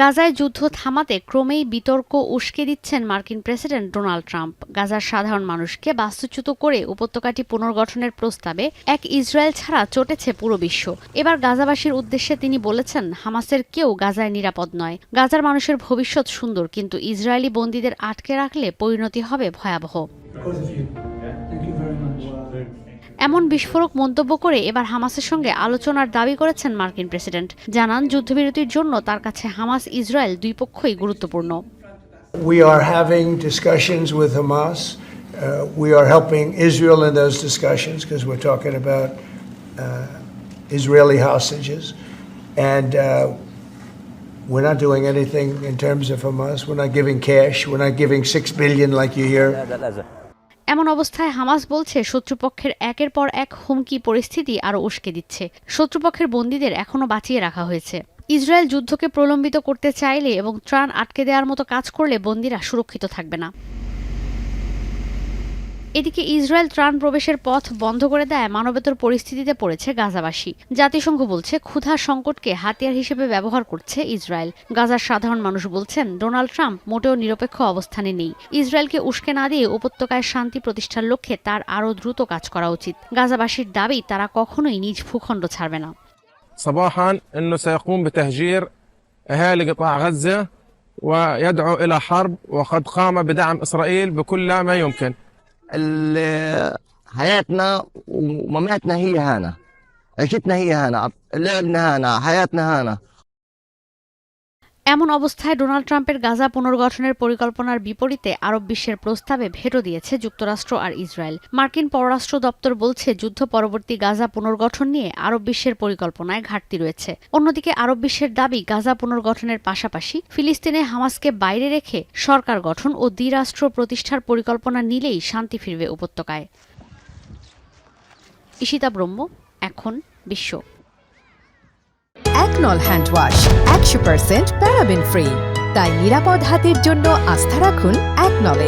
গাজায় যুদ্ধ থামাতে ক্রমেই বিতর্ক উস্কে দিচ্ছেন মার্কিন প্রেসিডেন্ট ডোনাল্ড ট্রাম্প। গাজার সাধারণ মানুষকে বাস্তুচ্যুত করে উপত্যকাটি পুনর্গঠনের প্রস্তাবে এক ইসরায়েল ছাড়া চটেছে পুরো বিশ্ব। এবার গাজাবাসীর উদ্দেশ্যে তিনি বলেছেন, হামাসের কেউ গাজায় নিরাপদ নয়। গাজার মানুষের ভবিষ্যৎ সুন্দর, কিন্তু ইসরায়েলি বন্দীদের আটকে রাখলে পরিণতি হবে ভয়াবহ। এমন বিস্ফোরক মন্তব্য করে এবার হামাসের সঙ্গে আলোচনার দাবি করেছেন মার্কিন প্রেসিডেন্ট। জানান, যুদ্ধবিরতির জন্য তার কাছে হামাস ইসরায়েল দুই পক্ষই গুরুত্বপূর্ণ। We are having discussions with Hamas. We are helping Israel in those discussions because we're talking about Israeli hostages. And we're not doing anything in terms of Hamas. We're not giving cash. We're not giving $6 billion like you hear. এমন অবস্থায় Hamas বলছে, শত্রুপক্ষের একের পর এক হুমকি পরিস্থিতি আরও উস্কে দিচ্ছে। শত্রুপক্ষের বন্দীদের এখনও বাঁচিয়ে রাখা হয়েছে। ইসরায়েল যুদ্ধকে প্রলম্বিত করতে চাইলে এবং ত্রাণ আটকে দেওয়ার মতো কাজ করলে বন্দীরা সুরক্ষিত থাকবে না। এদিকে ইসরায়েল ত্রাণ প্রবেশের পথ বন্ধ করে দেয় মানবেতর পরিস্থিতিতে পড়েছে গাজাবাসী। জাতিসংঘ বলছে, ক্ষুধা সংকটকে হাতিয়ার হিসেবে ব্যবহার করছে ইসরায়েল। গাজার সাধারণ মানুষ বলছেন, ডোনাল্ড ট্রাম্প মোটেও নিরপেক্ষ অবস্থানে নেই। ইসরায়েলকে উস্কে না দিয়ে উপত্যকায় শান্তি প্রতিষ্ঠার লক্ষ্যে তার আরও দ্রুত কাজ করা উচিত। গাজাবাসীর দাবি, তারা কখনোই নিজ ভূখণ্ড ছাড়বে না। صباحا انه سيقوم بتهجير اهالي قطاع غزه ويدعو الى حرب، وقد قام بدعم اسرائيل بكل ما يمكن. حياتنا ومماتنا هي هنا، عيشتنا هي هنا، لعبنا هنا، حياتنا هنا। এমন অবস্থায় ডোনাল্ড ট্রাম্পের গাজা পুনর্গঠনের পরিকল্পনার বিপরীতে আরব বিশ্বের প্রস্তাবে ভেটো দিয়েছে যুক্তরাষ্ট্র আর ইসরায়েল। মার্কিন পররাষ্ট্র দপ্তর বলছে, যুদ্ধ পরবর্তী গাজা পুনর্গঠন নিয়ে আরব বিশ্বের পরিকল্পনায় ঘাটতি রয়েছে। অন্যদিকে আরব বিশ্বের দাবি, গাজা পুনর্গঠনের পাশাপাশি ফিলিস্তিনে হামাসকে বাইরে রেখে সরকার গঠন ও দ্বিরাষ্ট্র প্রতিষ্ঠার পরিকল্পনা নিলেই শান্তি ফিরবে উপত্যকায়। ঈশিতা ব্রহ্ম, এখন বিশ্ব। একনল হ্যান্ড ওয়াশ 100% প্যারাবেন ফ্রি, তাই নিরাপদ হাতের জন্য আস্থা রাখুন একনলে।